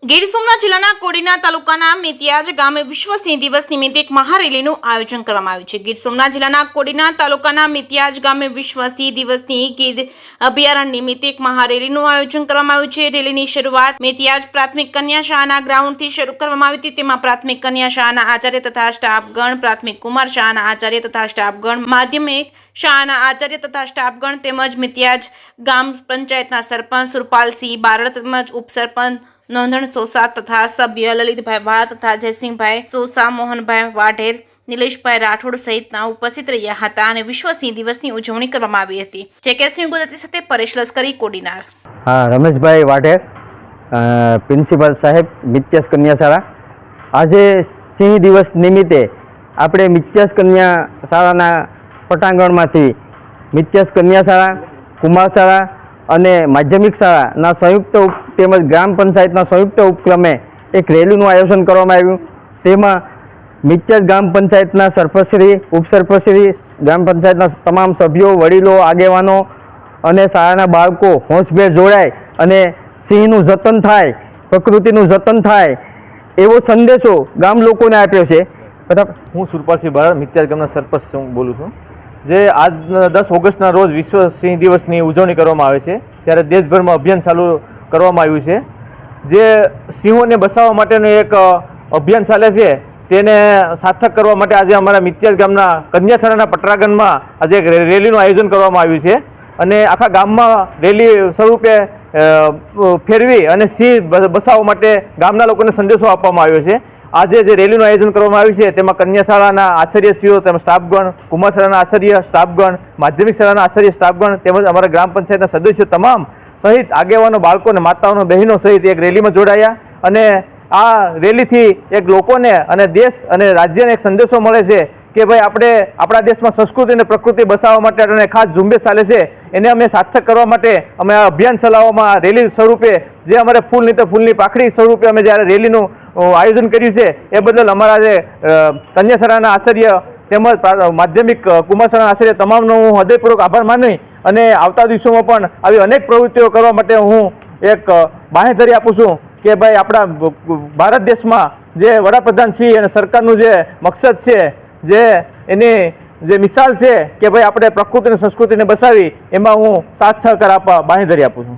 ગીર સોમનાથ જિલ્લાના કોડીના તાલુકાના મેતિયાજ ગામે વિશ્વ સિંહ દિવસ નિમિત્તે એક મહારેલીનું આયોજન કરવામાં આવ્યું છે। ગીર સોમનાથ જિલ્લાના કોડીના તાલુકાના મેતિયાજ ગામે વિશ્વ સિંહ દિવસની ગીર અભયારણ્ય નિમિત્તે એક મહારેલીનું આયોજન કરવામાં આવ્યું છે। રેલીની શરૂઆત મેતિયાજ પ્રાથમિક કન્યા શાળાના ગ્રાઉન્ડથી શરૂ કરવામાં આવી હતી। તેમાં પ્રાથમિક કન્યા શાળાના આચાર્ય તથા સ્ટાફગણ, પ્રાથમિક કુમાર શાળાના આચાર્ય તથા સ્ટાફગણ, માધ્યમિક શાળાના આચાર્ય તથા સ્ટાફગણ તેમજ મેતિયાજ ગામ પંચાયતના સરપંચ સુરપાલસિંહ બારડ તેમજ ઉપસરપંચ નોંધણ સોસા તથા સભ્ય લલિતભાઈ વાહ તથા જયસિંહભાઈ સોસા, મોહનભાઈ વાઢેર, નિલેશભાઈ રાઠોડ સહિતના ઉપસ્થિત રહ્યા હતા અને વિશ્વ સિંહ દિવસની ઉજવણી કરવામાં આવી હતી। જેકેસી ગુજરાતી સાથે પરેશ લશ્કરી, કોડીનાર। હા, રમેશભાઈ વાઢેર, પ્રિન્સિપાલ સાહેબ, મિત્યાસ કન્યા શાળા। આજે સિંહ દિવસ નિમિત્તે આપણે મિત્યાસ કન્યા શાળાના પટાંગણમાંથી મિત્યાસ કન્યા શાળા, કુમાર શાળા અને માધ્યમિક શાળાના સંયુક્ત તેમજ ગ્રામ પંચાયતના સંયુક્ત ઉપક્રમે એક રેલીનું આયોજન કરવામાં આવ્યું। તેમાં મિત્યાસ ગ્રામ પંચાયતના સરપંચશ્રી, ઉપસરપંચશ્રી, ગ્રામ પંચાયતના તમામ સભ્યો, વડીલો, આગેવાનો અને શાળાના બાળકો હોંશભેર જોડાય અને સિંહનું જતન થાય, પ્રકૃતિનું જતન થાય એવો સંદેશો ગામ લોકોને આપ્યો છે। હું સુરપાલસિંહ બારડ, મિત્યાસ ગામના સરપંચ બોલું છું। જે આજ 10 ઓગસ્ટના રોજ વિશ્વ સિંહ દિવસની ઉજવણી કરવામાં આવે છે, ત્યારે દેશભરમાં અભિયાન ચાલુ કરવામાં આવ્યું છે। જે સિંહોને બચાવવા માટેનું એક અભિયાન ચાલે છે તેને સાર્થક કરવા માટે આજે અમારા મિત્યાસ ગામના કન્યા શાળાના પટાંગણમાં આજે એક રેલીનું આયોજન કરવામાં આવ્યું છે અને આખા ગામમાં રેલી સ્વરૂપે ફેરવી અને સિંહ બચાવવા માટે ગામના લોકોને સંદેશો આપવામાં આવ્યો છે। આજે જે રેલીનું આયોજન કરવામાં આવ્યું છે તેમાં કન્યા શાળાના આચાર્યશ્રીઓ તેમજ સ્ટાફગણ, કુમાર શાળાના આચાર્ય સ્ટાફગણ, માધ્યમિક શાળાના આચાર્ય સ્ટાફગણ તેમજ અમારા ગ્રામ પંચાયતના સદસ્યો તમામ સહિત આગેવાનો, બાળકો અને માતાઓનો, બહેનો સહિત એક રેલીમાં જોડાયા અને આ રેલીથી એક લોકોને અને દેશ અને રાજ્યને એક સંદેશો મળે છે કે ભાઈ આપણે આપણા દેશમાં સંસ્કૃતિ અને પ્રકૃતિ બચાવવા માટે અને ખાસ ઝુંબેશ ચાલે છે એને અમે સાર્થક કરવા માટે અમે આ અભિયાન ચલાવવામાં રેલી સ્વરૂપે જે અમારે ફૂલની તો ફૂલની પાખડી સ્વરૂપે અમે જ્યારે રેલીનું આયોજન કર્યું છે એ બદલ અમારા જે કન્યા શાળાના આચાર્ય તેમજ માધ્યમિક કુમાર શાળાના આચાર્ય તમામનો હું હૃદયપૂર્વક આભાર માની અને આવતા દિવસોમાં પણ આવી અનેક પ્રવૃત્તિઓ કરવા માટે હું એક બાંહેધરી આપું છું કે ભાઈ આપણા ભારત દેશમાં જે વડાપ્રધાન શ્રી અને સરકારનું જે મકસદ છે, જે એની જે મિસાલ છે કે ભાઈ આપણે પ્રકૃતિ અને સંસ્કૃતિને બચાવી એમાં હું સાથ સહકાર આપવા બાંહેધરી આપું છું।